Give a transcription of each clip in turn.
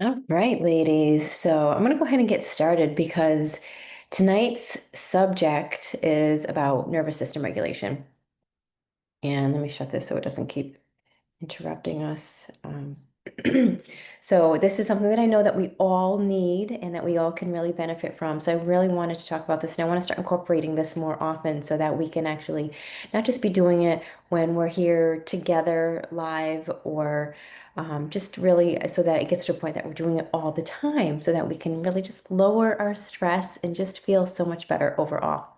All right, ladies. So I'm going to go ahead and get started because tonight's subject is about nervous system regulation. And let me shut this so it doesn't keep interrupting us. So this is something that I know that we all need and that we all can really benefit from. So I really wanted to talk about this, and I want to start incorporating this more often so that we can actually not just be doing it when we're here together live or just really so that it gets to a point that we're doing it all the time so that we can really just lower our stress and just feel so much better overall.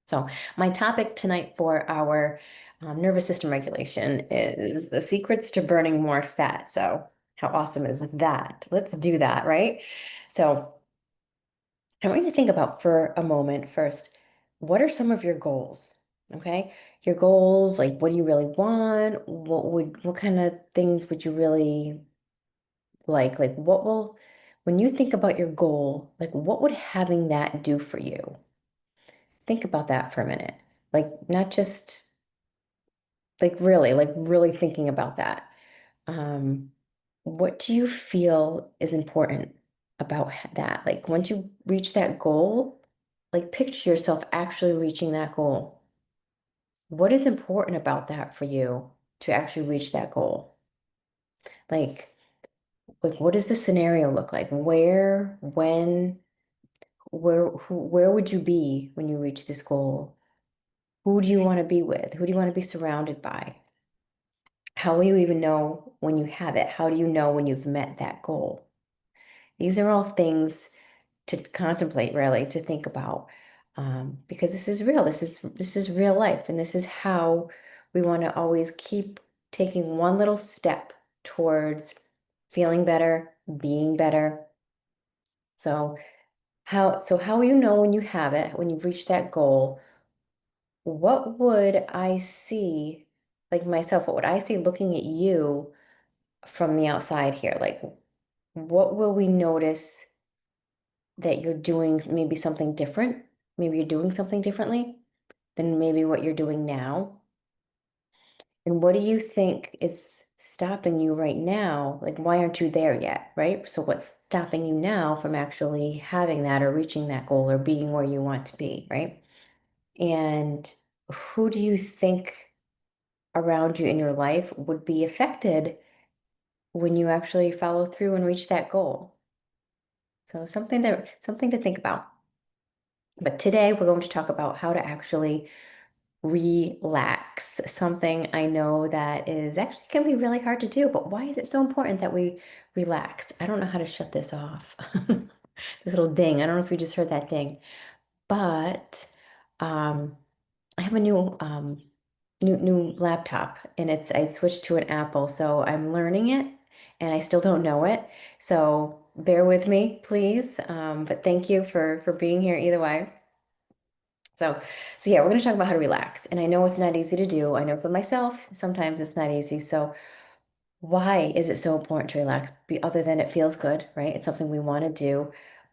So, my topic tonight for our nervous system regulation is the secrets to burning more fat. So, how awesome is that? Let's do that, right? So, I want you to think about for a moment first, what are some of your goals? Okay. Your goals, like what do you really want? What kind of things would you really like? Like, when you think about your goal, like, what would having that do for you? Think about that for a minute. Like, not just like really thinking about that. Um, what do you feel is important about that? Like, once you reach that goal, like, picture yourself actually reaching that goal. What is important about that for you to actually reach that goal? Like, what does the scenario look like? Where, when, where would you be when you reach this goal? Who do you want to be with? Who do you want to be surrounded by? How will you even know when you have it? How do you know when you've met that goal? These are all things to contemplate, really, to think about, because this is real. This is real life, and this is how we want to always keep taking one little step towards feeling better, being better. So how will you know when you have it, when you've reached that goal? What would I see, like myself, what would I see looking at you from the outside here? Like, what will we notice that you're doing maybe something different? Maybe you're doing something differently than maybe what you're doing now. And what do you think is stopping you right now? Like, why aren't you there yet? Right? So, what's stopping you now from actually having that or reaching that goal or being where you want to be? Right? And who do you think around you in your life would be affected when you actually follow through and reach that goal? So, something to think about. But today we're going to talk about how to actually relax. Something I know that is actually can be really hard to do, but why is it so important that we relax? I don't know how to shut this off. This little ding. I don't know if you just heard that ding, but um, I have a new laptop, and it's I switched to an Apple, so I'm learning it, and I still don't know it. So bear with me, please. But thank you for being here either way. So, so yeah, we're going to talk about how to relax. And I know it's not easy to do. I know for myself, sometimes it's not easy. So, why is it so important to relax? Other than it feels good, right? It's something we want to do.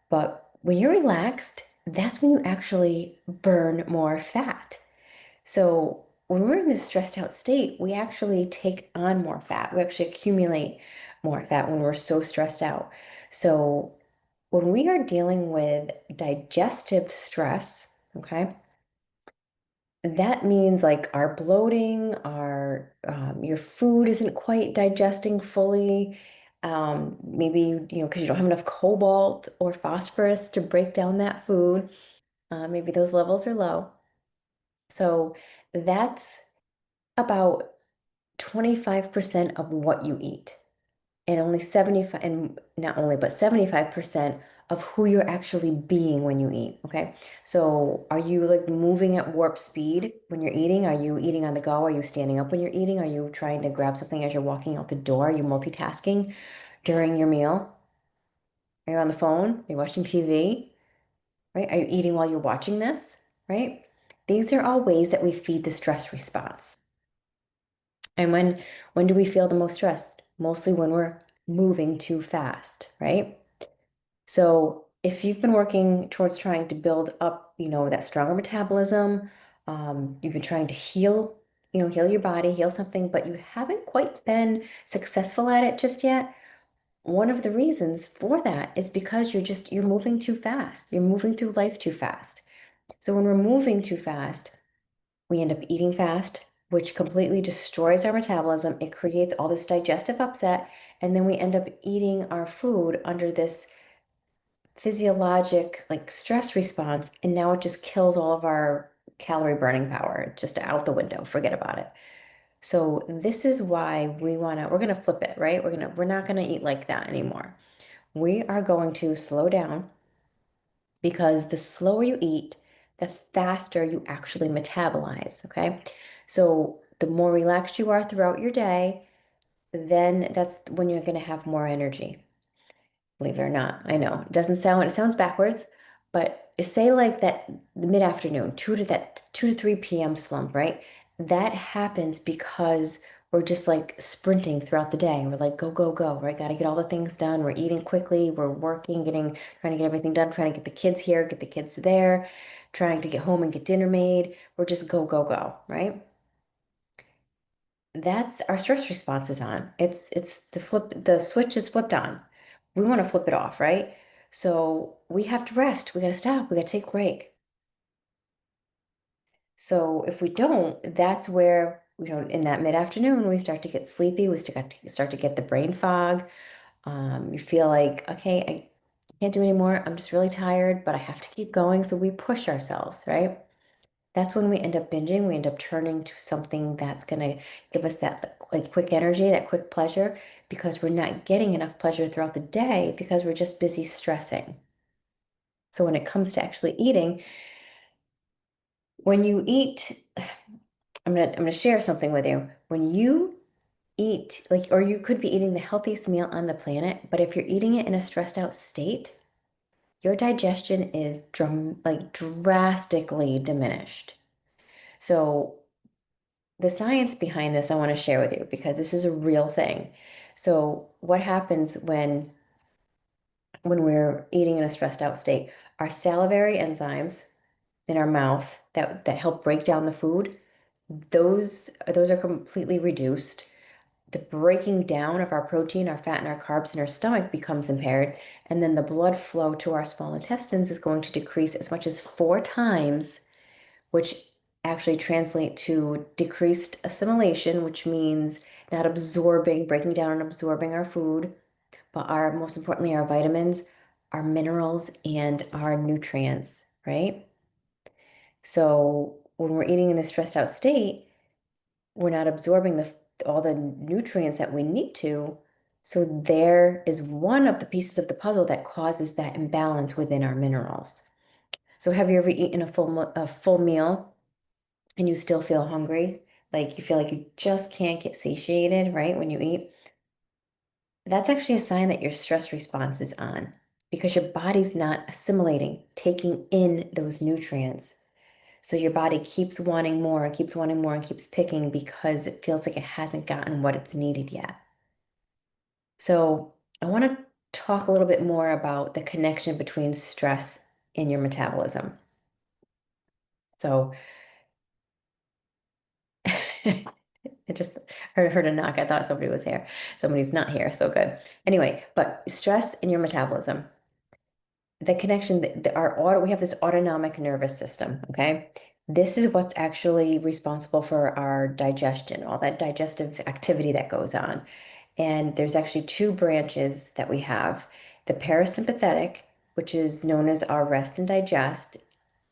But when you're relaxed, that's when you actually burn more fat. So, when we're in this stressed out state, we actually take on more fat. We actually accumulate more fat when we're so stressed out. So, when we are dealing with digestive stress, okay? That means like our bloating, our your food isn't quite digesting fully. Maybe because you don't have enough cobalt or phosphorus to break down that food. Maybe those levels are low. So that's about 25% of what you eat. And only 75, and not only, but 75% of who you're actually being when you eat. Okay. So are you like moving at warp speed when you're eating? Are you eating on the go? Are you standing up when you're eating? Are you trying to grab something as you're walking out the door? Are you multitasking during your meal? Are you on the phone? Are you watching TV? Right? Are you eating while you're watching this? Right? These are all ways that we feed the stress response. And when do we feel the most stressed? Mostly when we're moving too fast, right? So if you've been working towards trying to build up, that stronger metabolism, you've been trying to heal, heal your body, heal something, but you haven't quite been successful at it just yet, one of the reasons for that is because you're moving too fast. You're moving through life too fast. So when we're moving too fast, we end up eating fast, which completely destroys our metabolism. It creates all this digestive upset, and then we end up eating our food under this physiologic like stress response, and now it just kills all of our calorie burning power just out the window. Forget about it. So this is why we're gonna flip it, right? We're not gonna eat like that anymore. We are going to slow down because the slower you eat, the faster you actually metabolize, okay? So the more relaxed you are throughout your day, then that's when you're going to have more energy. Believe it or not. I know. It sounds backwards, but say like that mid-afternoon, 2 to 3 p.m. slump, right? That happens because we're just like sprinting throughout the day. We're like, go, go, go, right? Got to get all the things done. We're eating quickly. We're working, trying to get everything done, trying to get the kids here, get the kids there, trying to get home and get dinner made. We're just go, go, go, right? That's our stress response is on. It's the switch is flipped on. We want to flip it off, right? So we have to rest. We got to stop. We got to take a break. So if we don't, that's where, in that mid-afternoon, we start to get sleepy. Start to get the brain fog. You feel like, okay, I can't do anymore. I'm just really tired, but I have to keep going. So we push ourselves, right? That's when we end up binging. We end up turning to something that's going to give us that like quick energy, that quick pleasure, because we're not getting enough pleasure throughout the day because we're just busy stressing. So when it comes to actually eating, when you eat, I'm gonna share something with you. When you eat, like, or you could be eating the healthiest meal on the planet, but if you're eating it in a stressed out state, your digestion is drastically diminished. So the science behind this I want to share with you because this is a real thing. So what happens when we're eating in a stressed out state? Our salivary enzymes in our mouth that help break down the food, those are completely reduced. The breaking down of our protein, our fat, and our carbs in our stomach becomes impaired, and then the blood flow to our small intestines is going to decrease as much as 4 times, which actually translate to decreased assimilation, which means not absorbing, breaking down and absorbing our food, but most importantly, our vitamins, our minerals, and our nutrients, right? So when we're eating in a stressed out state, we're not absorbing all the nutrients that we need to. So there is one of the pieces of the puzzle that causes that imbalance within our minerals. So have you ever eaten a full meal and you still feel hungry, like you feel like you just can't get satiated, right? When you eat, that's actually a sign that your stress response is on because your body's not assimilating, taking in those nutrients. So your body keeps wanting more and keeps wanting more and keeps picking because it feels like it hasn't gotten what it's needed yet. So I want to talk a little bit more about the connection between stress and your metabolism. So I just heard a knock. I thought somebody was here. Somebody's not here, so good. Anyway, but stress in your metabolism, the connection that we have this autonomic nervous system, okay? This is what's actually responsible for our digestion, all that digestive activity that goes on. And there's actually two branches that we have. The parasympathetic, which is known as our rest and digest,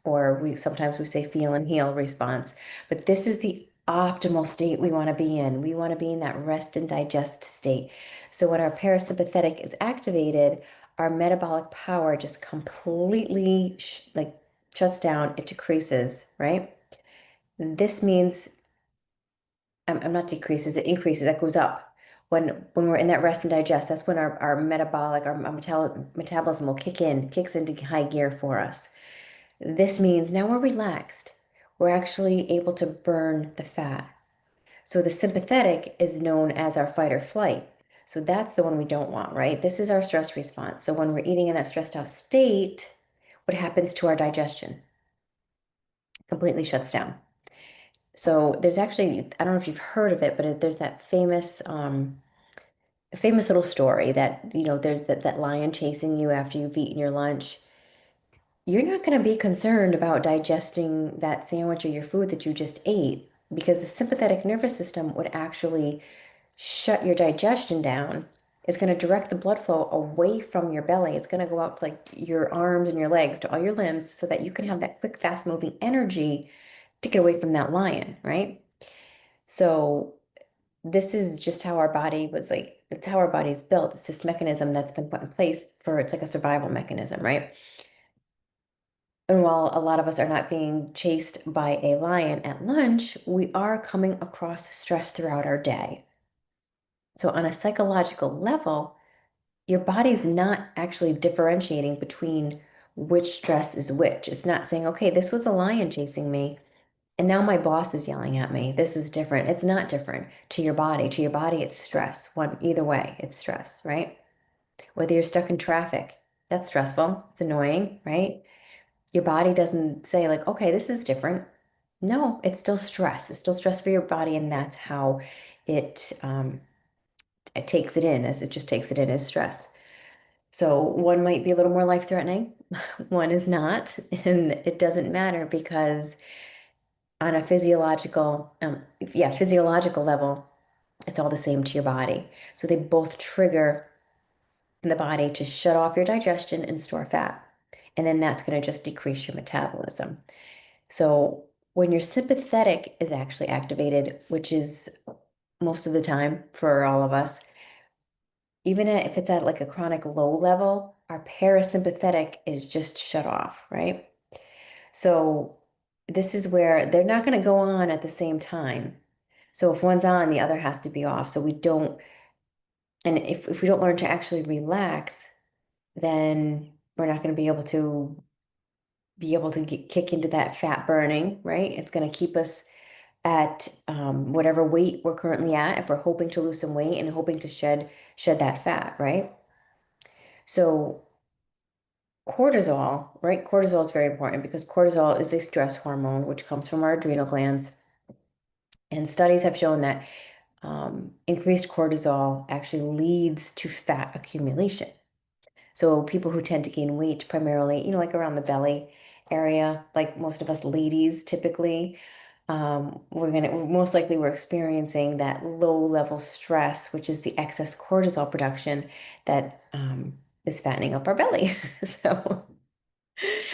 or we sometimes we say feel and heal response. But this is the optimal state we want to be in. We want to be in that rest and digest state. So when our parasympathetic is activated, our metabolic power just completely shuts down. It decreases, right? This means I'm not decreases, it increases, that goes up. When we're in that rest and digest, that's when our metabolic, metabolism will kicks into high gear for us. This means now we're relaxed. We're actually able to burn the fat. So the sympathetic is known as our fight or flight. So that's the one we don't want, right? This is our stress response. So when we're eating in that stressed out state, what happens to our digestion? Completely shuts down. So there's actually, I don't know if you've heard of it, but there's that famous a famous little story that, there's that lion chasing you after you've eaten your lunch. You're not going to be concerned about digesting that sandwich or your food that you just ate because the sympathetic nervous system would actually shut your digestion down. It's going to direct the blood flow away from your belly. It's going to go out to like your arms and your legs to all your limbs so that you can have that quick, fast moving energy to get away from that lion, right? So this is just how our body was like, it's how our body is built. It's this mechanism that's been put in place for, it's like a survival mechanism, right? And while a lot of us are not being chased by a lion at lunch, we are coming across stress throughout our day. So, on a psychological level, your body's not actually differentiating between which stress is which. It's not saying, okay, this was a lion chasing me, and now my boss is yelling at me. This is different. It's not different to your body. To your body, it's stress. Either way, it's stress, right? Whether you're stuck in traffic, that's stressful. It's annoying, right? Your body doesn't say like, okay, this is different. No, it's still stress. It's still stress for your body, and that's how it it takes it in, as it just takes it in as stress. So one might be a little more life-threatening, one is not, and it doesn't matter because on a physiological level, it's all the same to your body. So they both trigger the body to shut off your digestion and store fat. And then that's going to just decrease your metabolism. So when your sympathetic is actually activated, which is most of the time for all of us, even if it's at like a chronic low level, our parasympathetic is just shut off, right? So this is where they're not going to go on at the same time. So if one's on, the other has to be off. So we don't, and if we don't learn to actually relax, then we're not going to be able to kick into that fat burning, right? It's going to keep us at whatever weight we're currently at if we're hoping to lose some weight and hoping to shed that fat, right? So cortisol, right? Cortisol is very important because cortisol is a stress hormone which comes from our adrenal glands. And studies have shown that increased cortisol actually leads to fat accumulation. So people who tend to gain weight primarily, like around the belly area, like most of us ladies typically, most likely we're experiencing that low level stress, which is the excess cortisol production that is fattening up our belly. So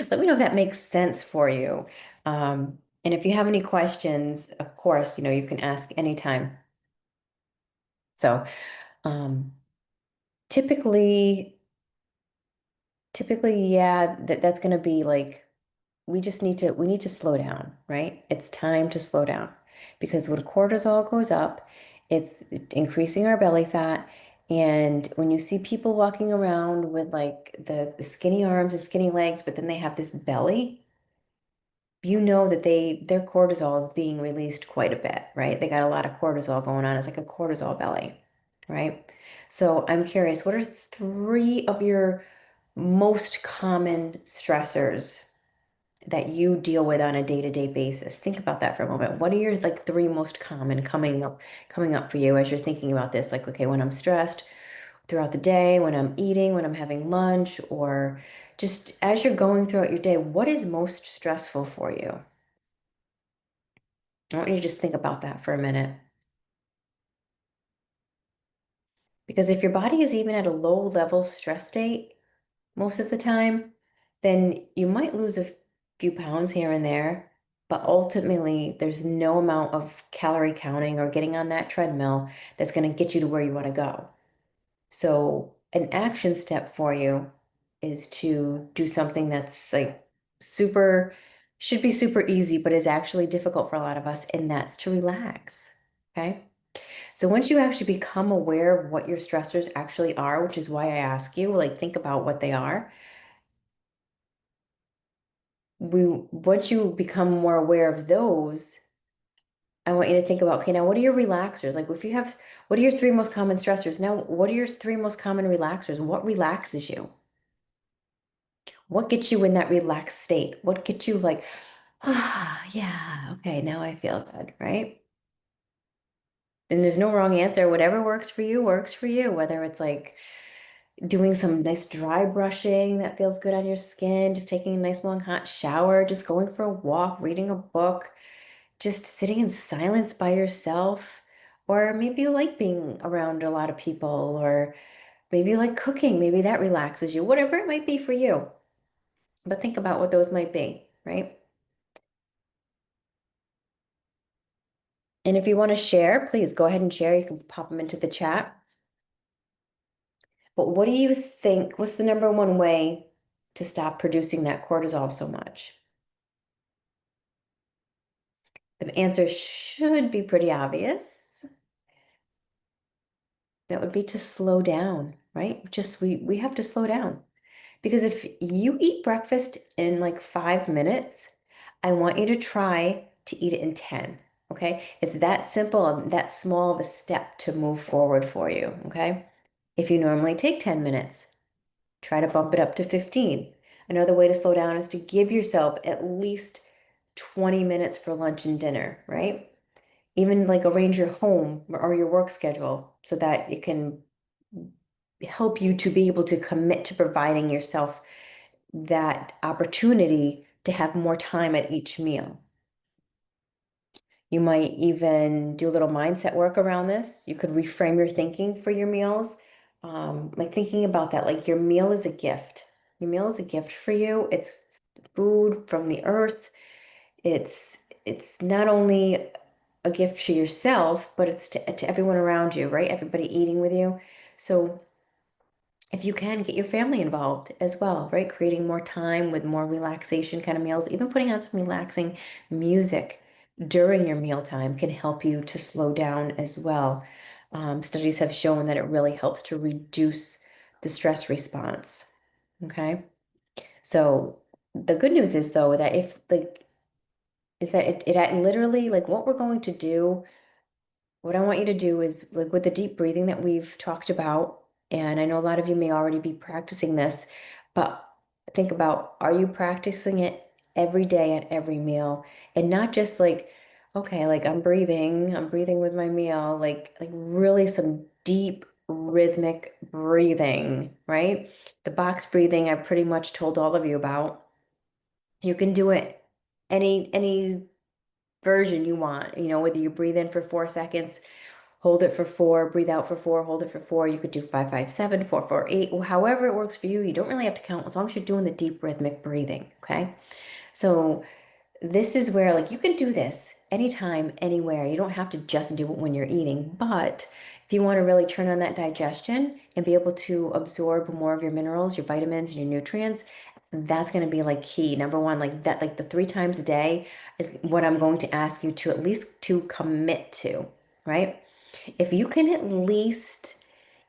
let me know if that makes sense for you. And if you have any questions, of course, you can ask anytime. So um, typically, typically, yeah, that's going to be like we need to slow down, right? It's time to slow down because when cortisol goes up, it's increasing our belly fat. And when you see people walking around with like the skinny arms and skinny legs, but then they have this belly, you know that their cortisol is being released quite a bit, right? They got a lot of cortisol going on. It's like a cortisol belly, right? So I'm curious, what are three of your most common stressors that you deal with on a day-to-day basis? Think about that for a moment. What are your like three most common coming up for you as you're thinking about this? Like, okay, when I'm stressed throughout the day, when I'm eating, when I'm having lunch, or just as you're going throughout your day, what is most stressful for you? I want you to just think about that for a minute. Because if your body is even at a low level stress state most of the time, then you might lose a few pounds here and there. But ultimately, there's no amount of calorie counting or getting on that treadmill that's going to get you to where you want to go. So, an action step for you is to do something that's like super, should be super easy, but is actually difficult for a lot of us, and that's to relax. Okay. So once you actually become aware of what your stressors actually are, which is why I ask you, like, think about what they are. Once you become more aware of those, I want you to think about, okay, now what are your relaxers? Like, what are your three most common stressors? Now, what are your three most common relaxers? What relaxes you? What gets you in that relaxed state? What gets you like, ah, yeah, okay, now I feel good, right? And there's no wrong answer. Whatever works for you, whether it's like doing some nice dry brushing that feels good on your skin, just taking a nice long hot shower, just going for a walk, reading a book, just sitting in silence by yourself. Or maybe you like being around a lot of people, or maybe you like cooking. Maybe that relaxes you, whatever it might be for you. But think about what those might be, right? And if you want to share, please go ahead and share. You can pop them into the chat. But what do you think? What's the number one way to stop producing that cortisol so much? The answer should be pretty obvious. That would be to slow down, right? Just we have to slow down. Because if you eat breakfast in like 5 minutes, I want you to try to eat it in 10. Okay. It's that simple, that small of a step to move forward for you. Okay. If you normally take 10 minutes, try to bump it up to 15. Another way to slow down is to give yourself at least 20 minutes for lunch and dinner, right? Even like arrange your home or your work schedule so that it can help you to be able to commit to providing yourself that opportunity to have more time at each meal. You might even do a little mindset work around this. You could reframe your thinking for your meals. Like thinking about that, like your meal is a gift. Your meal is a gift for you. It's food from the earth. It's not only a gift to yourself, but it's to everyone around you, right? Everybody eating with you. So if you can get your family involved as well, right? Creating more time with more relaxation kind of meals, even putting on some relaxing music during your mealtime can help you to slow down as well. Studies have shown that it really helps to reduce the stress response. Okay. So the good news is though that if like is that it literally like what we're going to do what I want you to do is like with the deep breathing that we've talked about, and I know a lot of you may already be practicing this, but think about are you practicing it every day at every meal and not just like, okay, like I'm breathing with my meal, like really some deep rhythmic breathing, right? The box breathing I pretty much told all of you about. You can do it any version you want, whether you breathe in for 4 seconds, hold it for four, breathe out for four, hold it for four. You could do 5, 5, 7, 4, 4, 8, however it works for you. You don't really have to count as long as you're doing the deep rhythmic breathing. Okay. So this is where like you can do this anytime, anywhere. You don't have to just do it when you're eating, but if you want to really turn on that digestion and be able to absorb more of your minerals, your vitamins, and your nutrients, that's going to be like key. Number one, like that, like the 3 times a day is what I'm going to ask you to at least to commit to, right? If you can at least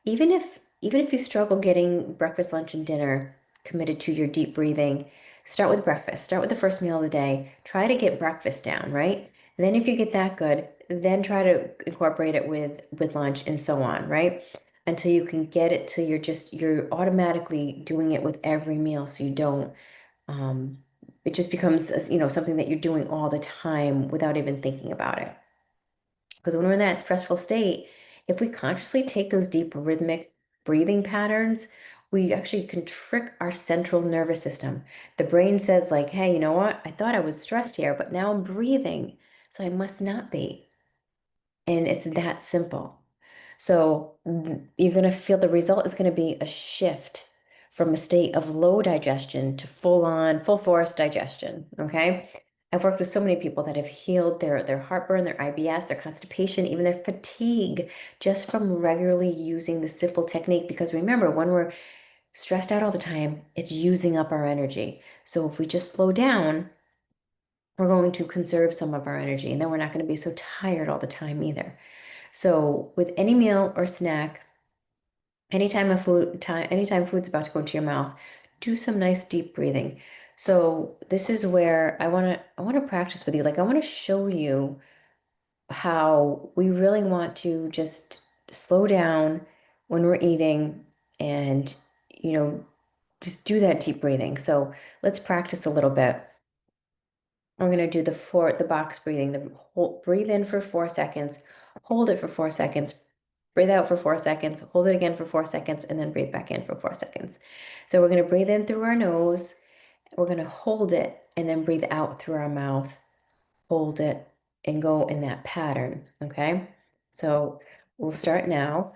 even if you struggle getting breakfast, lunch, and dinner committed to your deep breathing, start with breakfast. Start with the first meal of the day. Try to get breakfast down, right? And then if you get that good, then try to incorporate it with lunch and so on, right? Until you can get it till you're automatically doing it with every meal so you don't um it just becomes something that you're doing all the time without even thinking about it. Because when we're in that stressful state, if we consciously take those deep rhythmic breathing patterns, we actually can trick our central nervous system. The brain says, like, hey, you know what? I thought I was stressed here, but now I'm breathing, so I must not be. And it's that simple. So you're going to feel the result is going to be a shift from a state of low digestion to full on, full force digestion. Okay. I've worked with so many people that have healed their heartburn, their IBS, their constipation, even their fatigue just from regularly using the simple technique. Because remember, when we're stressed out all the time, it's using up our energy. So if we just slow down, we're going to conserve some of our energy, and then we're not going to be so tired all the time either. So with any meal or snack, anytime food's about to go into your mouth, do some nice deep breathing. So this is where I want to practice with you. Like I want to show you how we really want to just slow down when we're eating and you know just do that deep breathing. So let's practice a little bit. I'm going to do the box breathing. Breathe in for 4 seconds, hold it for 4 seconds, breathe out for 4 seconds, hold it again for 4 seconds, and then breathe back in for 4 seconds. So we're going to breathe in through our nose, we're going to hold it, and then breathe out through our mouth, hold it, and go in that pattern, okay? So we'll start now.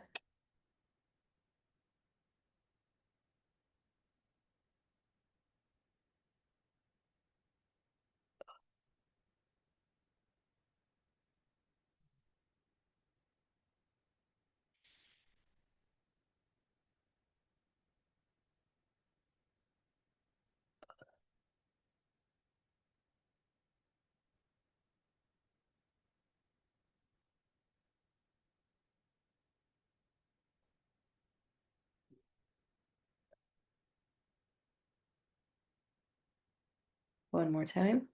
One more time.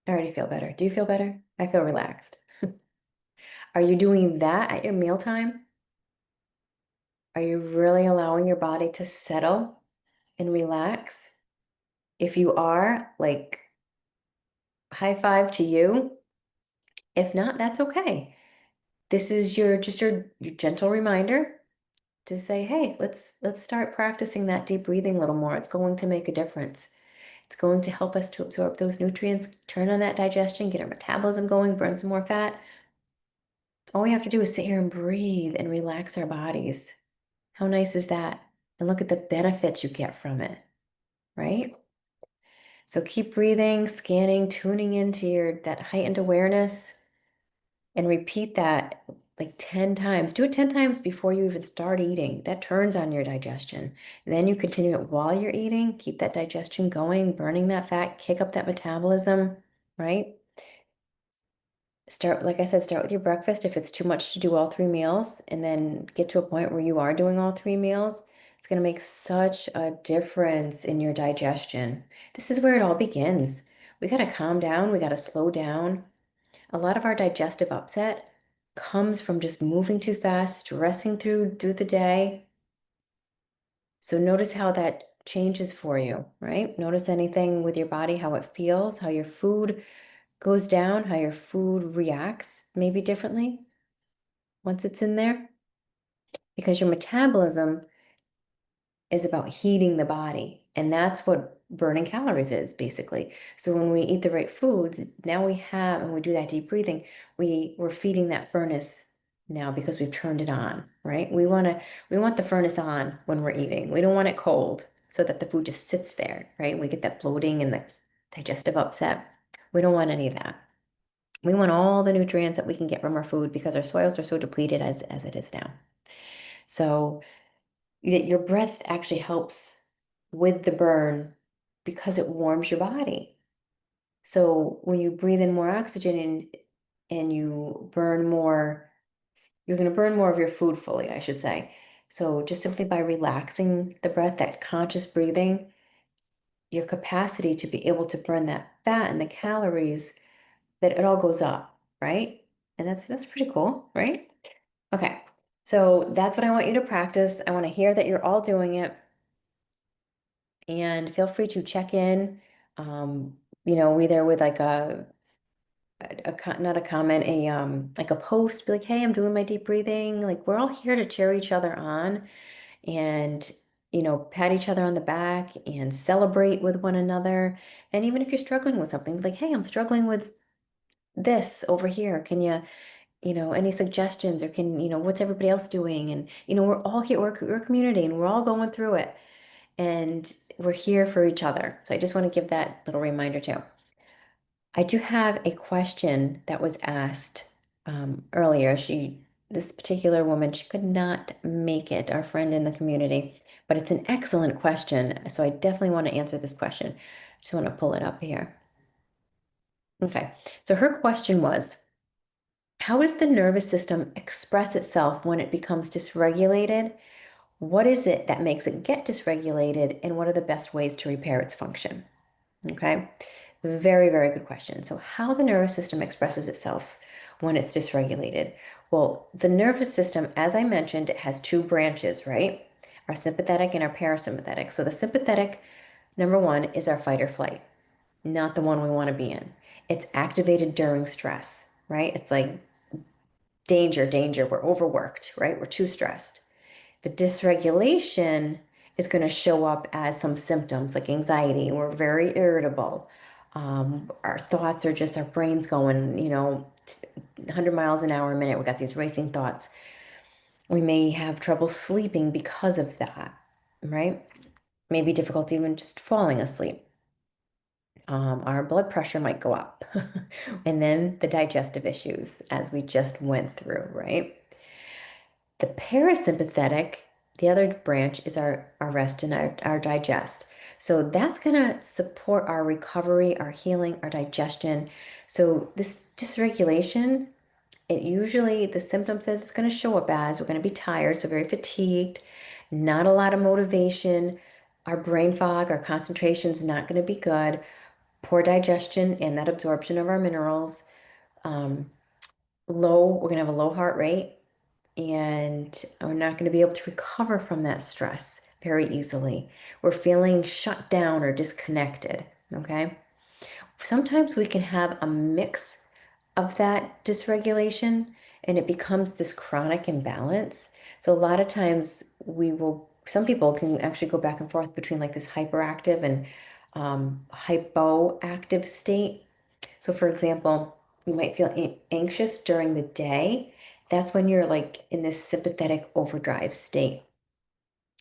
I already feel better. Do you feel better? I feel relaxed. Are you doing that at your mealtime? Are you really allowing your body to settle and relax? If you are, like, high five to you. If not, that's okay. This is your gentle reminder to say, hey, let's start practicing that deep breathing a little more. It's going to make a difference. It's going to help us to absorb those nutrients, turn on that digestion, get our metabolism going, burn some more fat. All we have to do is sit here and breathe and relax our bodies. How nice is that? And look at the benefits you get from it, right? So keep breathing, scanning, tuning into your that heightened awareness and repeat that like 10 times. Do it 10 times before you even start eating. That turns on your digestion. Then you continue it while you're eating, keep that digestion going, burning that fat, kick up that metabolism, right? Start, like I said, start with your breakfast if it's too much to do all 3 meals, and then get to a point where you are doing all 3 meals. It's going to make such a difference in your digestion. This is where it all begins. We got to calm down, we got to slow down. A lot of our digestive upset comes from just moving too fast, stressing through the day. So notice how that changes for you, right? Notice anything with your body, how it feels, how your food goes down, how your food reacts maybe differently once it's in there. Because your metabolism is about heating the body. And that's what burning calories is basically. So when we eat the right foods, now we have, and we do that deep breathing, we're feeding that furnace now because we've turned it on, right? We want the furnace on when we're eating. We don't want it cold so that the food just sits there, right? We get that bloating and the digestive upset. We don't want any of that. We want all the nutrients that we can get from our food because our soils are so depleted as it is now. So that your breath actually helps with the burn because it warms your body. So when you breathe in more oxygen and you burn more, you're going to burn more of your food fully, I should say. So just simply by relaxing the breath, that conscious breathing, your capacity to be able to burn that fat and the calories, that it all goes up, right? And that's pretty cool, right? Okay. So that's what I want you to practice. I want to hear that you're all doing it. And feel free to check in, either with like not a comment, like a post, be like, hey, I'm doing my deep breathing. Like, we're all here to cheer each other on and, pat each other on the back and celebrate with one another. And even if you're struggling with something, be like, hey, I'm struggling with this over here. Can you, any suggestions, or what's everybody else doing? And, we're all here, we're a community and we're all going through it. And we're here for each other. So I just want to give that little reminder too. I do have a question that was asked earlier. This particular woman, she could not make it, our friend in the community, but it's an excellent question. So I definitely want to answer this question. Just want to pull it up here. Okay. So her question was, how does the nervous system express itself when it becomes dysregulated? What is it that makes it get dysregulated, and what are the best ways to repair its function? Okay, very, very good question. So how the nervous system expresses itself. when it's dysregulated? Well, the nervous system, as I mentioned, it has two branches, right? Our sympathetic and our parasympathetic. So the sympathetic, number one, is our fight or flight, not the one we want to be in. It's activated during stress, right? It's like danger, danger, we're overworked, right? We're too stressed. The dysregulation is going to show up as some symptoms like anxiety. We're very irritable. Our thoughts are just our brains going, 100 miles an hour a minute. We got these racing thoughts. We may have trouble sleeping because of that, right? Maybe difficulty even just falling asleep. Our blood pressure might go up. And then the digestive issues, as we just went through, right? The parasympathetic, the other branch, is our rest and our digest. So that's going to support our recovery, our healing, our digestion. So this dysregulation, it usually, the symptoms that it's going to show up as, we're going to be tired, so very fatigued, not a lot of motivation, our brain fog, our concentration's not going to be good, poor digestion and that absorption of our minerals, um, we're going to have a low heart rate, and we're not going to be able to recover from that stress very easily. We're feeling shut down or disconnected, okay? Sometimes we can have a mix of that dysregulation and it becomes this chronic imbalance. So a lot of times some people can actually go back and forth between like this hyperactive and hypoactive state. So, for example, you might feel anxious during the day. That's when you're like in this sympathetic overdrive state.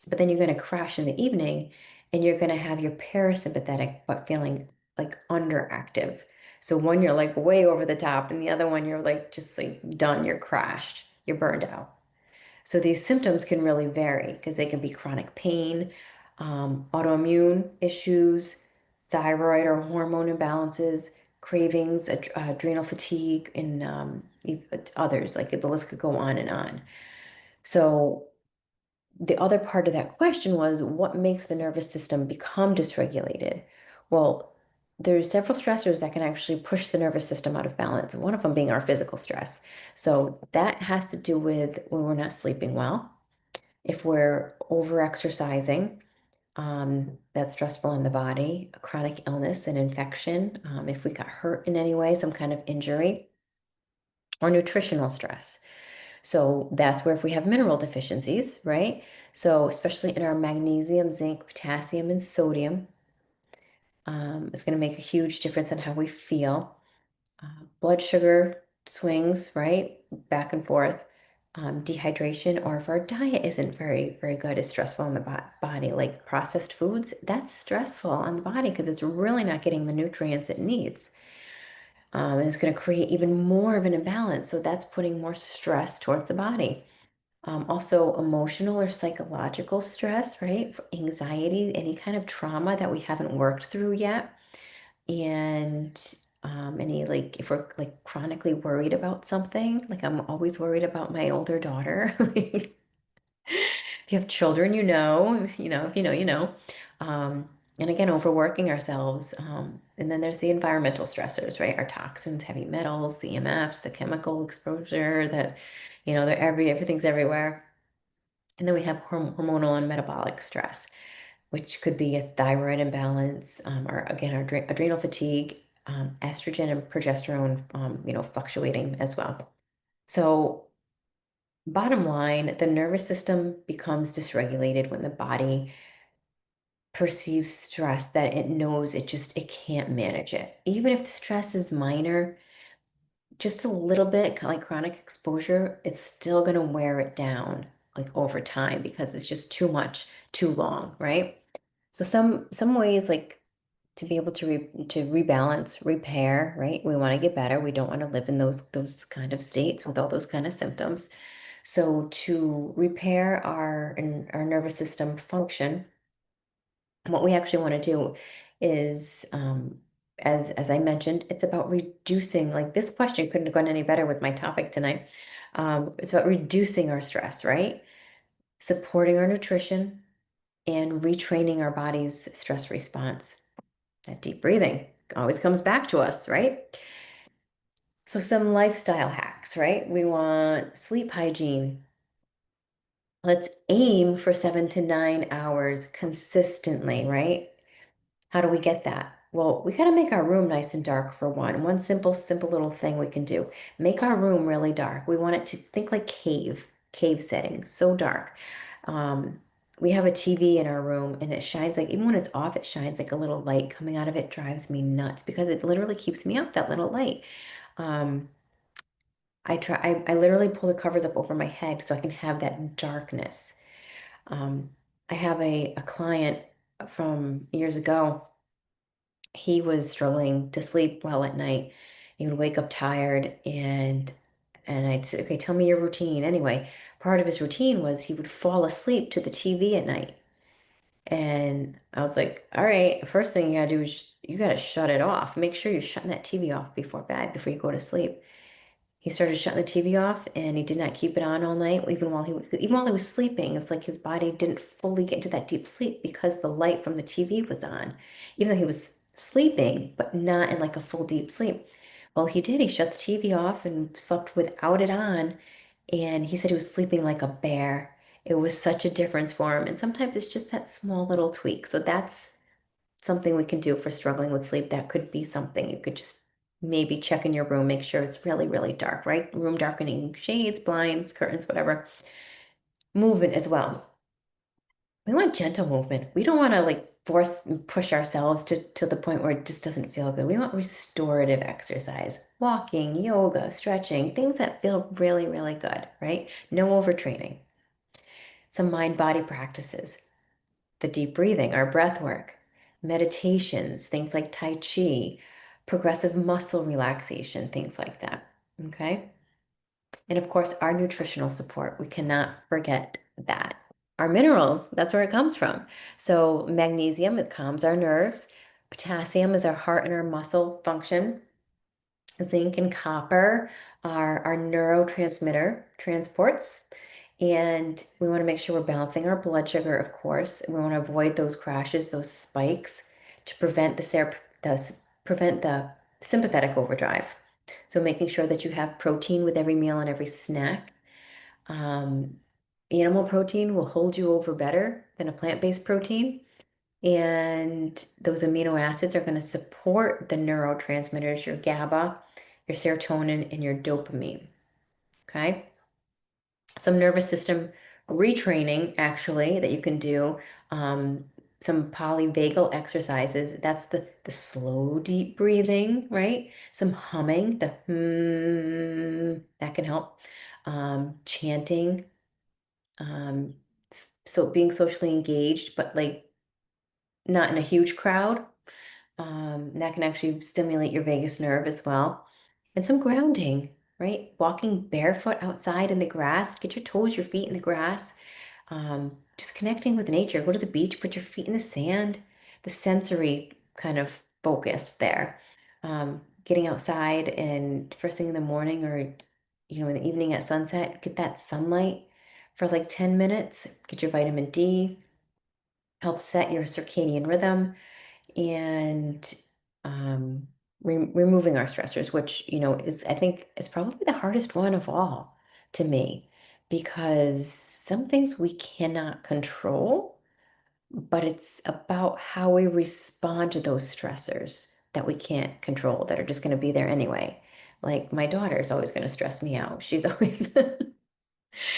But then you're going to crash in the evening and you're going to have your parasympathetic, but feeling like underactive. So, one you're like way over the top, and the other one you're like just like done, you're crashed, you're burned out. So these symptoms can really vary because they can be chronic pain, autoimmune issues, thyroid or hormone imbalances, cravings, adrenal fatigue, and others. Like the list could go on and on. So the other part of that question was what makes the nervous system become dysregulated? Well, there's several stressors that can actually push the nervous system out of balance, one of them being our physical stress. So that has to do with when we're not sleeping well, if we're over exercising, that's stressful on the body, a chronic illness, an infection, if we got hurt in any way, some kind of injury, or nutritional stress. So that's where if we have mineral deficiencies, right? So especially in our magnesium, zinc, potassium, and sodium, it's going to make a huge difference in how we feel. Blood sugar swings, right? Back and forth. Dehydration, or if our diet isn't very, very good, is stressful on the body, like processed foods, that's stressful on the body because it's really not getting the nutrients it needs. And it's going to create even more of an imbalance. So that's putting more stress towards the body. Also, emotional or psychological stress, right? For anxiety, any kind of trauma that we haven't worked through yet. And any like if we're like chronically worried about something, like I'm always worried about my older daughter. If you have children, if you know, you know. And again, overworking ourselves. And then there's the environmental stressors, right? Our toxins, heavy metals, the EMFs, the chemical exposure that, everything's everywhere. And then we have hormonal and metabolic stress, which could be a thyroid imbalance, or again, our adrenal fatigue, estrogen and progesterone, fluctuating as well. So bottom line, the nervous system becomes dysregulated when the body perceives stress that it knows it can't manage it. Even if the stress is minor, just a little bit, like chronic exposure, it's still going to wear it down like over time because it's just too much, too long, right? So some ways like to be able to rebalance, repair, right? We want to get better. We don't want to live in those kind of states with all those kind of symptoms. So to repair our nervous system function, what we actually want to do is, as I mentioned, it's about reducing. Like this question couldn't have gone any better with my topic tonight. It's about reducing our stress, right? Supporting our nutrition and retraining our body's stress response. That deep breathing always comes back to us, right? So some lifestyle hacks, right? We want sleep hygiene. Let's aim for 7 to 9 hours consistently, right? How do we get that? Well, we got to make our room nice and dark for one. One simple little thing we can do. Make our room really dark. We want it to think like cave setting, so dark. Um, we have a TV in our room and it shines like, even when it's off, it shines like a little light coming out of it, drives me nuts because it literally keeps me up, that little light. Um, I literally pull the covers up over my head so I can have that darkness. Um, I have a client from years ago. He was struggling to sleep well at night. He would wake up tired and I'd say, okay, tell me your routine. Anyway, part of his routine was he would fall asleep to the TV at night. And I was like, all right, first thing you gotta do is you gotta shut it off. Make sure you're shutting that TV off before bed, before you go to sleep. He started shutting the TV off and he did not keep it on all night, even while he was sleeping. It was like his body didn't fully get into that deep sleep because the light from the TV was on, even though he was sleeping, but not in like a full deep sleep. Well, he did. He shut the TV off and slept without it on. And he said he was sleeping like a bear. It was such a difference for him. And sometimes it's just that small little tweak. So that's something we can do for struggling with sleep. That could be something you could just maybe check in your room, make sure it's really, really dark, right? Room darkening shades, blinds, curtains, whatever. Movement as well. We want gentle movement. We don't want to like force and push ourselves to the point where it just doesn't feel good. We want restorative exercise, walking, yoga, stretching, things that feel really, really good, right? No overtraining. Some mind body practices, the deep breathing, our breath work, meditations, things like Tai Chi, progressive muscle relaxation, things like that. Okay. And of course, our nutritional support, we cannot forget that. Our minerals, that's where it comes from. So, magnesium, it calms our nerves. Potassium is our heart and our muscle function. Zinc and copper are our neurotransmitter transports. And we want to make sure we're balancing our blood sugar, of course. And we want to avoid those crashes, those spikes to prevent prevent the sympathetic overdrive. So making sure that you have protein with every meal and every snack. Um, Animal protein will hold you over better than a plant-based protein. And those amino acids are going to support the neurotransmitters, your GABA, your serotonin, and your dopamine. Okay. Some nervous system retraining, actually, that you can do. Um, some polyvagal exercises. That's the slow, deep breathing, right? Some humming, the that can help. Chanting. Um, so being socially engaged, but like not in a huge crowd. That can actually stimulate your vagus nerve as well. And some grounding, right? Walking barefoot outside in the grass, get your toes, your feet in the grass. Just connecting with nature. Go to the beach, put your feet in the sand, the sensory kind of focus there. Getting outside and first thing in the morning or, in the evening at sunset, get that sunlight for like 10 minutes, get your vitamin D, help set your circadian rhythm and removing our stressors, which, is, I think, is probably the hardest one of all to me, because some things we cannot control, but it's about how we respond to those stressors that we can't control, that are just going to be there anyway. Like my daughter is always going to stress me out. She's always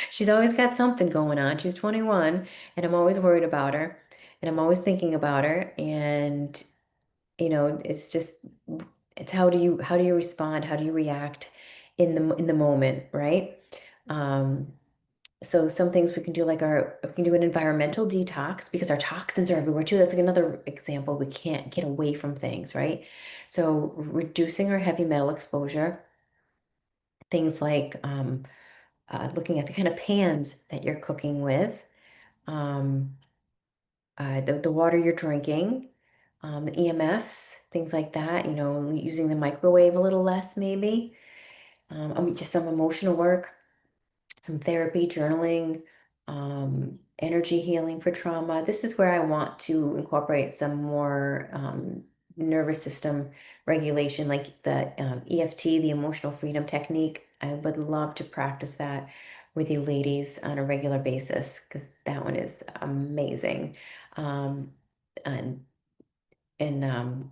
she's always got something going on. She's 21 and I'm always worried about her and I'm always thinking about her and it's just it's how do you respond? How do you react in the moment, right? Um, so some things we can do like we can do an environmental detox because our toxins are everywhere too. That's like another example. We can't get away from things, right? So reducing our heavy metal exposure, things like looking at the kind of pans that you're cooking with, um, the water you're drinking, the EMFs, things like that, using the microwave a little less maybe. Just some emotional work, some therapy, journaling, energy healing for trauma. This is where I want to incorporate some more nervous system regulation, like the EFT, the emotional freedom technique. I would love to practice that with you ladies on a regular basis because that one is amazing. Um, and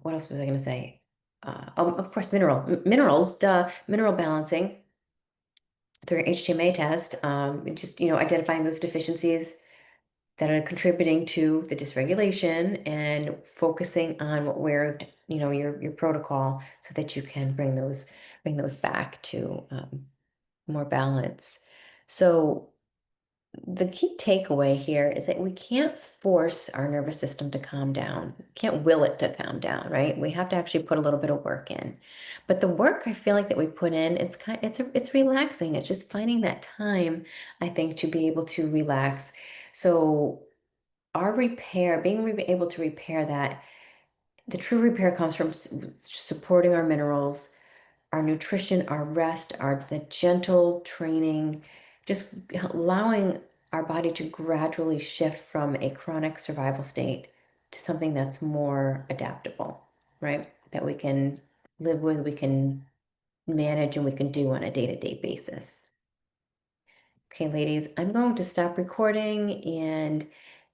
what else was I going to say? Of course, minerals, duh, mineral balancing through an HTMA test. Just identifying those deficiencies that are contributing to the dysregulation and focusing on what we're your protocol so that you can bring those back to more balance. So the key takeaway here is that we can't force our nervous system to calm down. We can't will it to calm down, right? We have to actually put a little bit of work in. But the work I feel like that we put in, it's relaxing. It's just finding that time, I think, to be able to relax. So our repair, being able to repair that, the true repair comes from supporting our minerals, our nutrition, our rest, our the gentle training, just allowing our body to gradually shift from a chronic survival state to something that's more adaptable, right? That we can live with, we can manage, and we can do on a day-to-day basis. Okay, ladies, I'm going to stop recording. And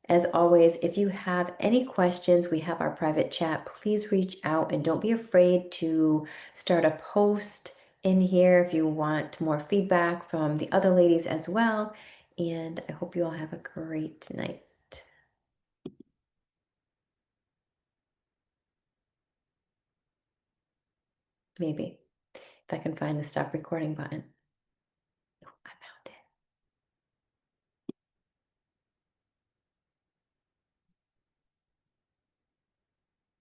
as always, if you have any questions, we have our private chat. Please reach out and don't be afraid to start a post in here if you want more feedback from the other ladies as well. And I hope you all have a great night. Maybe if I can find the stop recording button.